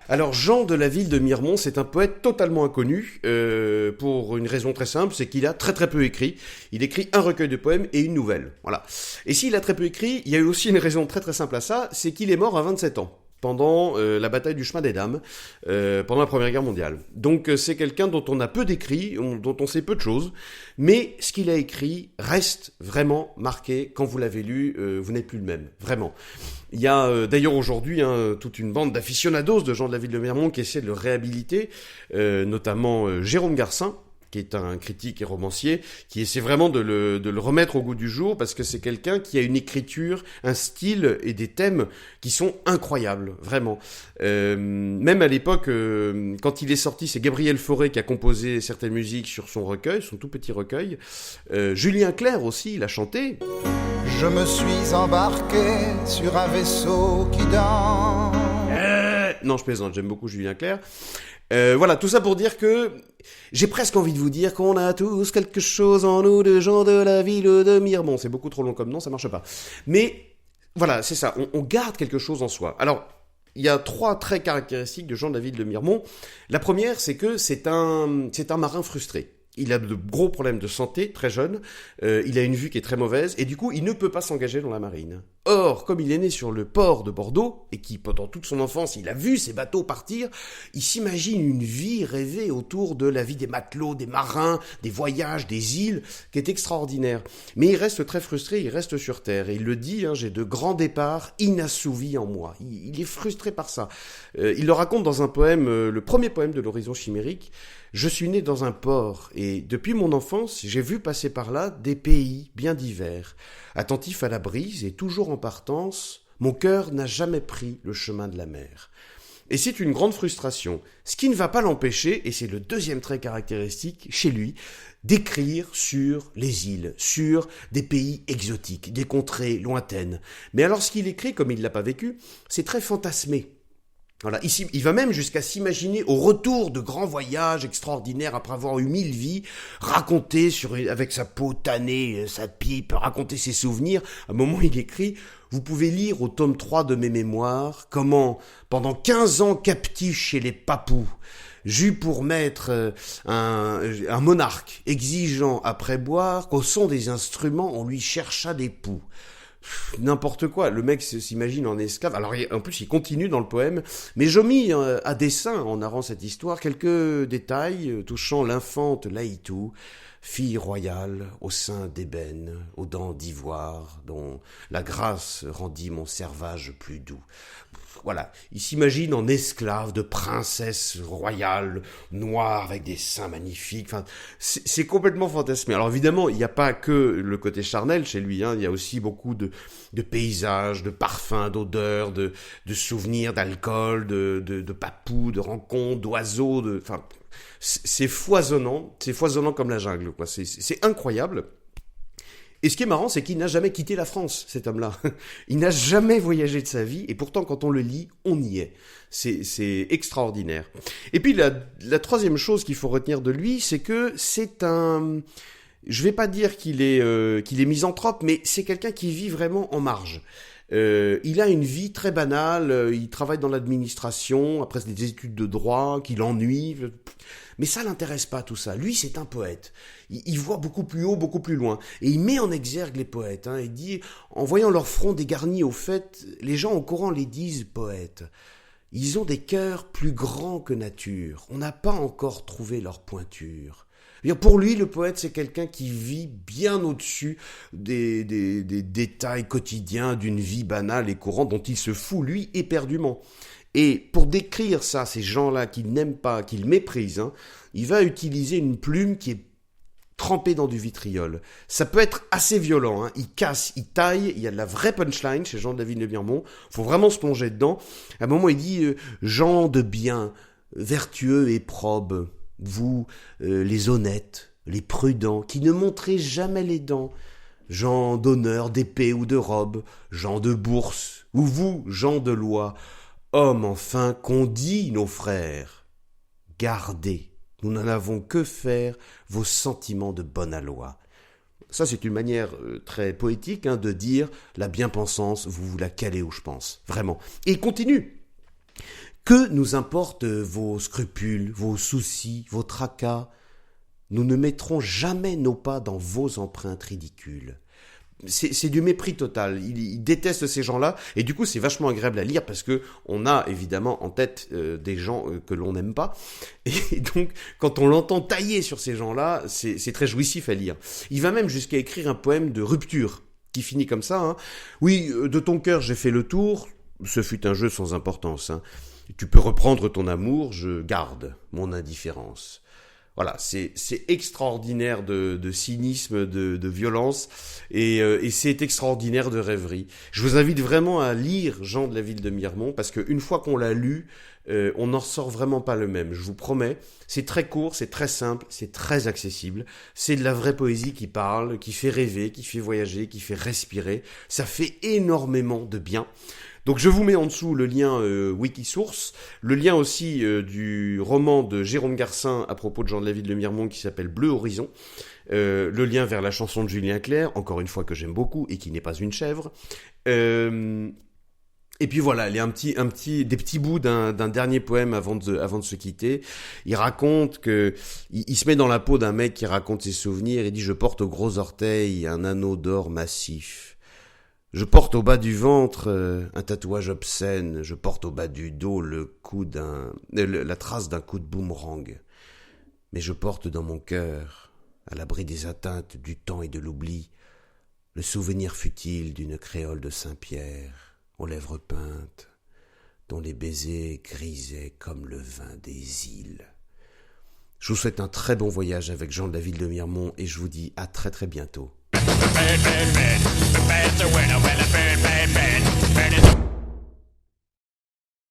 Alors Jean de la ville de Miremont, c'est un poète totalement inconnu, pour une raison très simple, c'est qu'il a très très peu écrit. Il écrit un recueil de poèmes et une nouvelle, voilà. Et s'il a très peu écrit, il y a eu aussi une raison très très simple à ça, c'est qu'il est mort à 27 ans. Pendant la bataille du chemin des dames, pendant la Première Guerre mondiale. Donc c'est quelqu'un dont on a peu d'écrits, dont on sait peu de choses, mais ce qu'il a écrit reste vraiment marqué. Quand vous l'avez lu, vous n'êtes plus le même, vraiment. Il y a d'ailleurs aujourd'hui toute une bande d'aficionados de gens de la ville de Miremont qui essaient de le réhabiliter, notamment Jérôme Garcin, qui est un critique et romancier, qui essaie vraiment de le remettre au goût du jour, parce que c'est quelqu'un qui a une écriture, un style et des thèmes qui sont incroyables, vraiment. Même à l'époque, quand il est sorti, c'est Gabriel Fauré qui a composé certaines musiques sur son recueil, son tout petit recueil. Julien Clerc aussi, il a chanté. Je me suis embarqué sur un vaisseau qui danse. Non, je plaisante, j'aime beaucoup Julien Clerc. Voilà, tout ça pour dire que j'ai presque envie de vous dire qu'on a tous quelque chose en nous de gens de la ville de Miremont. C'est beaucoup trop long comme nom, ça marche pas. Mais voilà, c'est ça, on garde quelque chose en soi. Alors, il y a 3 traits caractéristiques de gens de la ville de Miremont. La première, c'est que c'est un marin frustré. Il a de gros problèmes de santé, très jeune, il a une vue qui est très mauvaise, et du coup, il ne peut pas s'engager dans la marine. Or, comme il est né sur le port de Bordeaux, et qui, pendant toute son enfance, il a vu ces bateaux partir, il s'imagine une vie rêvée autour de la vie des matelots, des marins, des voyages, des îles, qui est extraordinaire. Mais il reste très frustré, il reste sur terre, et il le dit, j'ai de grands départs inassouvis en moi. Il est frustré par ça. Il le raconte dans un poème, le premier poème de l'Horizon chimérique. Je suis né dans un port, et depuis mon enfance, j'ai vu passer par là des pays bien divers. Attentif à la brise et toujours en partance, mon cœur n'a jamais pris le chemin de la mer. Et c'est une grande frustration, ce qui ne va pas l'empêcher, et c'est le deuxième trait caractéristique chez lui, d'écrire sur les îles, sur des pays exotiques, des contrées lointaines. Mais alors ce qu'il écrit, comme il ne l'a pas vécu, c'est très fantasmé. Voilà, ici, il va même jusqu'à s'imaginer au retour de grands voyages extraordinaires après avoir eu 1000 vies, raconter avec sa peau tannée, sa pipe, raconter ses souvenirs. À un moment, il écrit « Vous pouvez lire au tome 3 de mes mémoires comment, pendant 15 ans captif chez les Papous, j'eus pour maître un monarque exigeant après boire qu'au son des instruments, on lui chercha des poux. » N'importe quoi, le mec s'imagine en esclave. Alors en plus il continue dans le poème, mais j'ai mis à dessein en narrant cette histoire quelques détails touchant l'infante Laïtou, fille royale au sein d'ébène, aux dents d'ivoire, dont la grâce rendit mon servage plus doux. Voilà, il s'imagine en esclave de princesse royale, noire, avec des seins magnifiques. Enfin, c'est complètement fantasmé. Alors évidemment, il n'y a pas que le côté charnel chez lui, il y a aussi beaucoup de paysages, de parfums, d'odeurs, de souvenirs, d'alcool, de papous, de rencontres, d'oiseaux, enfin, c'est foisonnant comme la jungle, quoi. C'est incroyable. Et ce qui est marrant, c'est qu'il n'a jamais quitté la France, cet homme-là. Il n'a jamais voyagé de sa vie, et pourtant, quand on le lit, on y est. C'est extraordinaire. Et puis, la troisième chose qu'il faut retenir de lui, c'est que c'est un... Je vais pas dire qu'il est misanthrope, mais c'est quelqu'un qui vit vraiment en marge. Il a une vie très banale, il travaille dans l'administration, après des études de droit, qui l'ennuient. Mais ça l'intéresse pas, tout ça. Lui, c'est un poète. Il voit beaucoup plus haut, beaucoup plus loin. Et il met en exergue les poètes. Il dit, en voyant leur front dégarni au fait, les gens au courant les disent poètes. Ils ont des cœurs plus grands que nature. On n'a pas encore trouvé leur pointure. Pour lui, le poète, c'est quelqu'un qui vit bien au-dessus des détails quotidiens d'une vie banale et courante dont il se fout, lui, éperdument. Et pour décrire ça, ces gens-là qu'il n'aime pas, qu'il méprise, il va utiliser une plume qui est trempée dans du vitriol. Ça peut être assez violent, il casse, il taille, il y a de la vraie punchline chez Jean de la ville de Miremont, faut vraiment se plonger dedans. À un moment, il dit « gens de bien, vertueux et probes, vous, les honnêtes, les prudents, qui ne montrez jamais les dents, gens d'honneur, d'épée ou de robe, gens de bourse, ou vous, gens de loi, hommes enfin qu'ont dit nos frères, gardez, nous n'en avons que faire vos sentiments de bonne aloi. » Ça, c'est une manière très poétique de dire la bien-pensance, vous la calez où je pense, vraiment. Et il continue. Que nous importent vos scrupules, vos soucis, vos tracas? Nous ne mettrons jamais nos pas dans vos empreintes ridicules. C'est du mépris total. Il déteste ces gens-là, et du coup c'est vachement agréable à lire parce que on a évidemment en tête des gens que l'on n'aime pas, et donc quand on l'entend tailler sur ces gens-là, c'est très jouissif à lire. Il va même jusqu'à écrire un poème de rupture qui finit comme ça. Oui, de ton cœur j'ai fait le tour, ce fut un jeu sans importance. Tu peux reprendre ton amour, je garde mon indifférence. Voilà, c'est extraordinaire de cynisme, de violence, et c'est extraordinaire de rêverie. Je vous invite vraiment à lire Jean de la ville de Miremont, parce qu'une fois qu'on l'a lu, on n'en sort vraiment pas le même, je vous promets. C'est très court, c'est très simple, c'est très accessible. C'est de la vraie poésie qui parle, qui fait rêver, qui fait voyager, qui fait respirer. Ça fait énormément de bien. Donc je vous mets en dessous le lien Wikisource, le lien aussi du roman de Jérôme Garcin à propos de Jean de la ville de Miremont qui s'appelle Bleu Horizon, le lien vers la chanson de Julien Clerc, encore une fois que j'aime beaucoup et qui n'est pas une chèvre. Et puis voilà, il y a des petits bouts d'un dernier poème avant de se quitter. Il raconte il se met dans la peau d'un mec qui raconte ses souvenirs. Il dit: je porte au gros orteil un anneau d'or massif. Je porte au bas du ventre un tatouage obscène. Je porte au bas du dos la trace d'un coup de boomerang. Mais je porte dans mon cœur, à l'abri des atteintes du temps et de l'oubli, le souvenir futile d'une créole de Saint-Pierre, aux lèvres peintes, dont les baisers grisaient comme le vin des îles. Je vous souhaite un très bon voyage avec Jean de la ville de Miremont et je vous dis à très très bientôt.